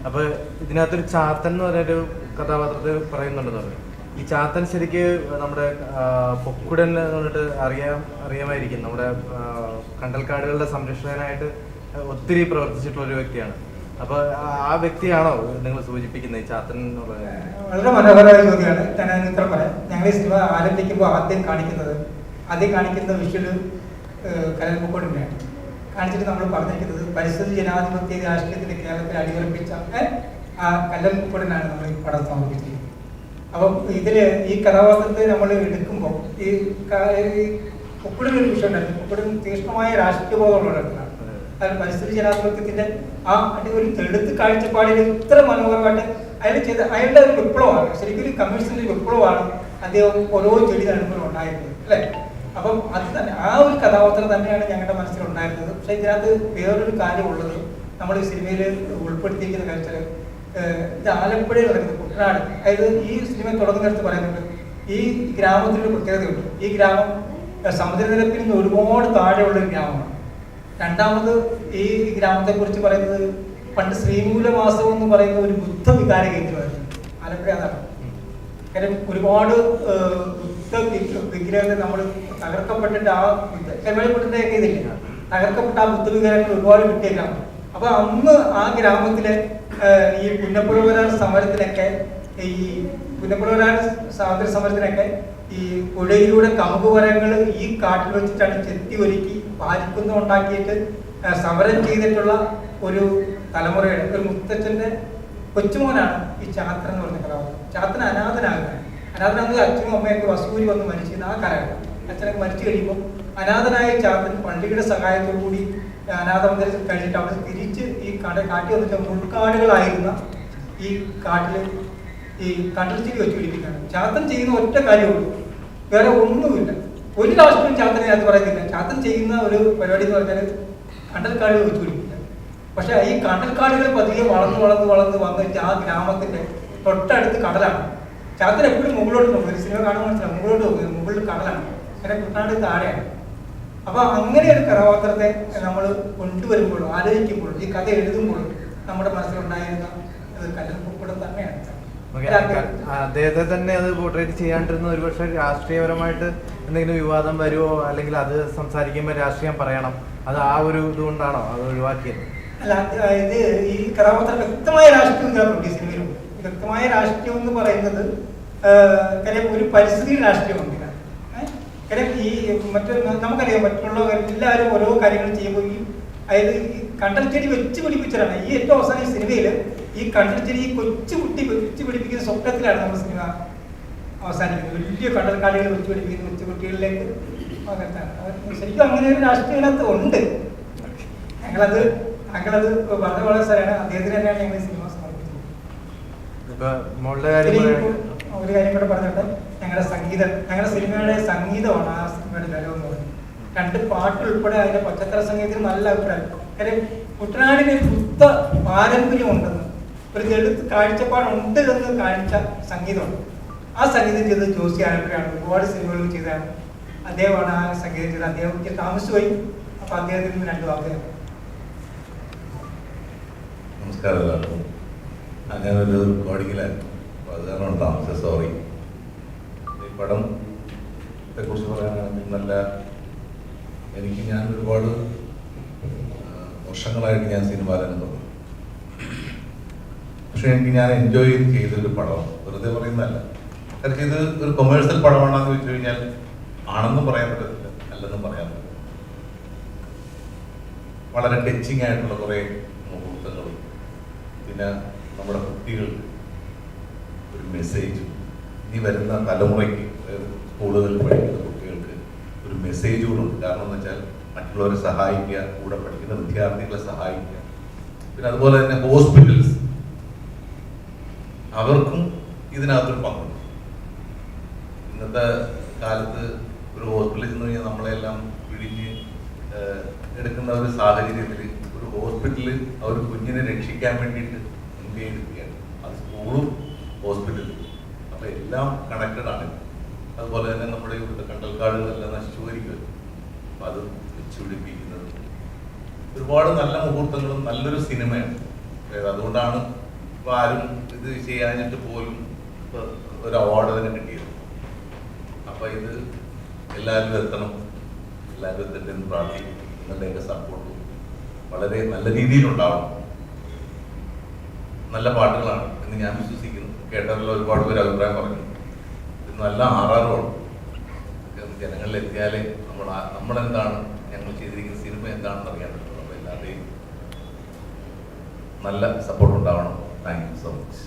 അപ്പോൾ ഇതിനകത്തൊരു ചാത്തൻ എന്ന് പറഞ്ഞൊരു കഥാപാത്രത്തെ പറയുന്നുണ്ടെന്ന് പറഞ്ഞു. ഈ ചാത്തൻ ശരിക്ക് നമ്മുടെ പൊക്കുടൻ എന്ന് പറഞ്ഞിട്ട് അറിയാമായിരിക്കും. നമ്മുടെ കണ്ടൽക്കാടുകളുടെ സംരക്ഷകനായിട്ട് ഒത്തിരി പ്രവർത്തിച്ചിട്ടുള്ള ഒരു വ്യക്തിയാണ്. അപ്പൊ ആ വ്യക്തിയാണോ നിങ്ങൾ സൂചിപ്പിക്കുന്നത് ഈ ചാത്തൻ എന്നുള്ളത്? വളരെ മനോഹരമായ ചോദ്യമാണ്. ഞാൻ ഉത്തരം പറയാം. ഞങ്ങൾ ഈ സിനിമ ആരംഭിക്കുമ്പോൾ ആദ്യം കാണിക്കുന്ന വിഷ്വല് കലൻ പൊക്കുടനെയാണ് കാണിച്ചിട്ട് നമ്മൾ പറഞ്ഞിരിക്കുന്നത് പരിസ്ഥിതി ജനാധിപത്യ രാഷ്ട്രീയത്തിന്റെ കേരളത്തിൽ അടിയുറപ്പിച്ച കല്ലൻ പൊക്കുടനാണ് നമ്മൾ ഈ പടം സമർപ്പിച്ചത്. അപ്പം ഇതില് ഈ കഥാപാത്രത്തെ നമ്മൾ എടുക്കുമ്പോൾ ഈ പൊക്കുടൻ ഒരു വിഷയം ഉണ്ടായിരുന്നു. പൊക്കുടൻ തീക്ഷ്ണമായ രാഷ്ട്രീയ ബോധമുള്ള ഒരാളാണ്. അത് പരിസ്ഥിതി ജനാധിപത്യത്തിന്റെ ആ ഒരു തെടുത്ത് കാഴ്ചപ്പാടിൽ ഇത്ര മനോഹരമായിട്ട് അയാളുടെ ഒരു വിപ്ലവമാണ്. ശരിക്കും ഒരു കമ്മ്യൂണിസ്റ്റിന്റെ വിപ്ലവമാണ് അദ്ദേഹം ഓരോ ചെടി നടുമ്പോഴും ഉണ്ടായിരുന്നത്, അല്ലെ? അപ്പം അത് തന്നെ ആ ഒരു കഥാപാത്രം തന്നെയാണ് ഞങ്ങളുടെ മനസ്സിലുണ്ടായിരുന്നത്. പക്ഷെ ഇതിനകത്ത് വേറൊരു കാര്യമുള്ളത്, നമ്മൾ ഈ സിനിമയിൽ ഉൾപ്പെടുത്തിയിരിക്കുന്ന കാഴ്ചകൾ ഇത് ആലപ്പുഴയിൽ നടക്കുന്നത് കുട്ടനാട്. അതായത് ഈ സിനിമ തുടങ്ങുന്നിടത്ത് പറയുന്നുണ്ട് ഈ ഗ്രാമത്തിനൊരു പ്രത്യേകതയുണ്ട്. ഈ ഗ്രാമം സമുദ്രനിരപ്പിൽ നിന്ന് ഒരുപാട് താഴെയുള്ള ഒരു ഗ്രാമമാണ്. രണ്ടാമത് ഈ ഗ്രാമത്തെ കുറിച്ച് പറയുന്നത് പണ്ട് ശ്രീമൂലമാസം എന്ന് പറയുന്ന ഒരു ബുദ്ധവികാര കേന്ദ്രമായിരുന്നു ആലപ്പുഴ. അതാണ് കാര്യം ഒരുപാട് ബുദ്ധ വിഗ്രഹങ്ങൾ നമ്മൾ തകർക്കപ്പെട്ടിട്ട് ആ ചെമ്മലപ്പെട്ടിന്റെ ഒക്കെ ഇതില്ല, തകർക്കപ്പെട്ട ആ ബുദ്ധവികാരങ്ങൾ ഒരുപാട് കിട്ടിയേക്കാം. അപ്പൊ അന്ന് ആ ഗ്രാമത്തിലെ ഈ പുന്നപ്പുഴവരാർ സമരത്തിനൊക്കെ സ്വാതന്ത്ര്യ സമരത്തിനൊക്കെ ഈ പുഴയിലൂടെ കമുകുമരങ്ങൾ ഈ കാട്ടിൽ വെച്ചിട്ടാണ് ചെത്തി ഒരുക്കി പാലിക്കുന്ന ഉണ്ടാക്കിയിട്ട് സമരം ചെയ്തിട്ടുള്ള ഒരു തലമുറയുടെ ഒരു മുത്തച്ഛന്റെ കൊച്ചുമോനാണ് ഈ ചാത്തൻ എന്ന് പറഞ്ഞ കഥാപാത്രം. ചാത്തൻ അനാഥനാകുന്നത് അച്ഛനും അമ്മയൊക്കെ വസൂരി വന്ന് മരിച്ചിരുന്ന ആ കാലഘട്ടം. അച്ഛനൊക്കെ മരിച്ചു കഴിയുമ്പോൾ അനാഥനായ ചാത്തൻ പള്ളിയുടെ സഹായത്തോടു കൂടി അനാഥമന്ദിരത്തിൽ കഴിഞ്ഞിട്ട് അവിടെ തിരിച്ച് ഈ കാട്ടി വന്നിട്ട് മുൾക്കാടുകളായിരുന്ന ഈ കാട്ടില് ഈ കണ്ടൽച്ചെടി വെച്ച് പിടിപ്പിക്കുകയാണ്. ചാത്തൻ ചെയ്യുന്ന ഒറ്റ കാര്യമുള്ളൂ, വേറെ ഒന്നുമില്ല. ഒരു രാഷ്ട്രീയം ചാത്തനെ അത് പറയുന്നില്ല. ചാത്തൻ ചെയ്യുന്ന ഒരു പരിപാടി എന്ന് പറഞ്ഞാൽ കണ്ടൽക്കാടുകൾ വെച്ച് പിടിപ്പിക്കുക. പക്ഷെ ഈ കണ്ടൽക്കാടുകൾ പതിയെ വളർന്ന് വന്നിട്ട് ആ ഗ്രാമത്തിന്റെ തൊട്ടടുത്ത് കടലാണ്. ചാത്തൻ എപ്പോഴും മുകളിലോട്ട് നോക്കും. ഒരു സിനിമ കാണുമ്പോൾ മനസ്സിലാവും, മുകളിലോട്ട് നോക്കുന്നത്, മുകളിൽ കടലാണ്. അങ്ങനെ കുട്ടനാട് താഴെയാണ്. അപ്പൊ അങ്ങനെ ഒരു കഥാപാത്രത്തെ നമ്മൾ കൊണ്ടുവരുമ്പോഴും ആലോചിക്കുമ്പോഴും ഈ കഥ എഴുതുമ്പോഴും നമ്മുടെ മനസ്സിലുണ്ടായിരുന്ന കല്ലൻ പൊക്കുടൻ തന്നെയാണ്. അദ്ദേഹത്തെ തന്നെ അത് പോർട്രേറ്റ് ചെയ്യാണ്ടിരുന്ന ഒരുപക്ഷെ രാഷ്ട്രീയപരമായിട്ട് എന്തെങ്കിലും വിവാദം വരുമോ, അല്ലെങ്കിൽ അത് സംസാരിക്കുമ്പോൾ രാഷ്ട്രീയം പറയണം, അത് ആ ഒരു ഇതുകൊണ്ടാണോ അത് ഒഴിവാക്കിയത്? അല്ല, ഇത് ഈ കഥാപാത്രം വ്യക്തമായ രാഷ്ട്രീയം ഈ സിനിമയിലുണ്ട്. വ്യക്തമായ രാഷ്ട്രീയം എന്ന് പറയുന്നത് കാര്യം ഒരു പരിസ്ഥിതി രാഷ്ട്രീയമുണ്ട്. കാര്യം ഈ നമുക്കറിയാം മറ്റുള്ള എല്ലാവരും ഓരോ കാര്യങ്ങൾ ചെയ്യുമ്പോൾ ഈ അതായത് ഈ കണ്ടൽച്ചെടി വെച്ച് പിടിപ്പിച്ചതാണ് ഈ ഏറ്റവും അവസാനം ഈ സിനിമയിൽ ഈ കണ്ടൽച്ചെടി കൊച്ചുകുട്ടി വെച്ച് പിടിപ്പിക്കുന്ന സ്വപ്നത്തിലാണ് നമ്മുടെ സിനിമ അവസാനിക്കുന്നത്. വലിയ കണ്ടൽക്കാടുകൾ വെച്ച് പിടിപ്പിക്കുന്ന കൊച്ചുകുട്ടികളിലേക്ക് ശരിക്കും അങ്ങനെ ഒരു രാഷ്ട്രീയത്തിനകത്ത് ഉണ്ട്. ഞങ്ങളത് പറഞ്ഞ വളരെ സാറാണ്. അദ്ദേഹത്തിന് തന്നെയാണ് ഞങ്ങൾ ഈ സിനിമ സമർപ്പിച്ചത്. ഒരു കാര്യം കൂടെ പറഞ്ഞിട്ട് ഞങ്ങളുടെ സിനിമയുടെ സംഗീതമാണ് ആ സിനിമയുടെ ബലം എന്ന് പറയുന്നത്. 2 പാട്ട് ഉൾപ്പെടെ അതിന്റെ പശ്ചാത്തല സംഗീതത്തിന് നല്ല അഭിപ്രായം. കാര്യം കുട്ടനാടിന് ബുദ്ധ പാരമ്പര്യം ഉണ്ടെന്ന്, ഒരു ദളിത് കാഴ്ചപ്പാടുണ്ട് എന്ന് കാണിച്ച സംഗീതമുണ്ട്. ആ സംഗീതം ചെയ്തത് ജോസി ആലപ്പുഴയാണ്. ഒരുപാട് സിനിമകൾ ചെയ്തതാണ് അദ്ദേഹമാണ് ആ സംഗീതം ചെയ്തത്. അദ്ദേഹം താമസിച്ചുപോയി. അപ്പൊ അദ്ദേഹത്തിന് 2 വാക്കുകൾ. നമസ്കാരം എല്ലാവർക്കും. ഞാനൊരു റെക്കോർഡിങ്ങിലായിരുന്നു, അപ്പോൾ അത് കാരണം താമസം, സോറി. ഈ പടത്തെ കുറിച്ച് പറയാനാണെങ്കിൽ ഞാൻ ഒരുപാട് വർഷങ്ങളായിട്ട് ഞാൻ സിനിമ രംഗത്തുണ്ട്. പക്ഷെ ഞാൻ എൻജോയ് ചെയ്തൊരു പടമാണ്, വെറുതെ പറയുന്നതല്ല. കാരണം ഇത് ഒരു കൊമേഴ്സ്യൽ പടമാണെന്ന് ചോദിച്ചു കഴിഞ്ഞാൽ ആണെന്നും പറയാൻ പറ്റത്തില്ല, അല്ലെന്നും പറയാൻ പറ്റില്ല. വളരെ ടച്ചിങ് ആയിട്ടുള്ള കുറേ മുഹൂർത്തങ്ങളും പിന്നെ നമ്മുടെ കുട്ടികൾക്ക് ഒരു മെസ്സേജും, ഇനി വരുന്ന തലമുറയ്ക്ക് സ്കൂളുകളിൽ പഠിക്കുന്ന കുട്ടികൾക്ക് ഒരു മെസ്സേജ് കൂടെ ഉണ്ട്. കാരണം എന്ന് വെച്ചാൽ മറ്റുള്ളവരെ സഹായിക്കുക, കൂടെ പഠിക്കുന്ന വിദ്യാർത്ഥികളെ സഹായിക്കുക. പിന്നെ അതുപോലെ തന്നെ ഹോസ്പിറ്റൽസ്, അവർക്കും ഇതിനകത്തൊരു പങ്കുണ്ട്. ഇന്നത്തെ കാലത്ത് ഒരു ഹോസ്പിറ്റലിൽ ചെന്ന് കഴിഞ്ഞാൽ നമ്മളെല്ലാം പിഴിഞ്ഞ് എടുക്കുന്ന ഒരു സാഹചര്യത്തിൽ ഒരു ഹോസ്പിറ്റലിൽ അവർ കുഞ്ഞിനെ രക്ഷിക്കാൻ വേണ്ടിയിട്ട് മുൻകൈയെടുക്കുകയാണ്. അത് സ്കൂളും ഹോസ്പിറ്റലും, അപ്പോൾ എല്ലാം കണക്റ്റഡ് ആണ്. അതുപോലെ തന്നെ നമ്മുടെ ഇവിടുത്തെ കണ്ടൽക്കാടുകളെല്ലാം നശിച്ചു വരികയാണ്. അപ്പം അത് വെച്ചുപിടിപ്പിക്കുന്നത് ഒരുപാട് നല്ല മുഹൂർത്തങ്ങളും നല്ലൊരു സിനിമയാണ്. അതുകൊണ്ടാണ് ഇപ്പൊ ആരും ഇത് ചെയ്യാഞ്ഞിട്ട് പോലും ഇപ്പൊ ഒരു അവാർഡ് തന്നെ കിട്ടിയത്. അപ്പൊ ഇത് എല്ലാവരും എത്തണം, എല്ലാവരും എത്തട്ടെ എന്ന് പ്രാർത്ഥിക്കും. നിങ്ങളുടെയൊക്കെ സപ്പോർട്ടും വളരെ നല്ല രീതിയിലുണ്ടാവണം. നല്ല പാട്ടുകളാണ് എന്ന് ഞാൻ വിശ്വസിക്കുന്നു. കേട്ടവരിൽ ഒരുപാട് പേര് അഭിപ്രായം പറഞ്ഞു. ഇത് നല്ല ആറാറുമാണ്. ജനങ്ങളിൽ എത്തിയാലേ നമ്മളെന്താണ് ഞങ്ങൾ ചെയ്തിരിക്കുന്ന സിനിമ എന്താണെന്ന് അറിയാൻ പറ്റുള്ളൂ. അപ്പോൾ എല്ലാവരുടെയും നല്ല സപ്പോർട്ട് ഉണ്ടാവണം. Thank you so much.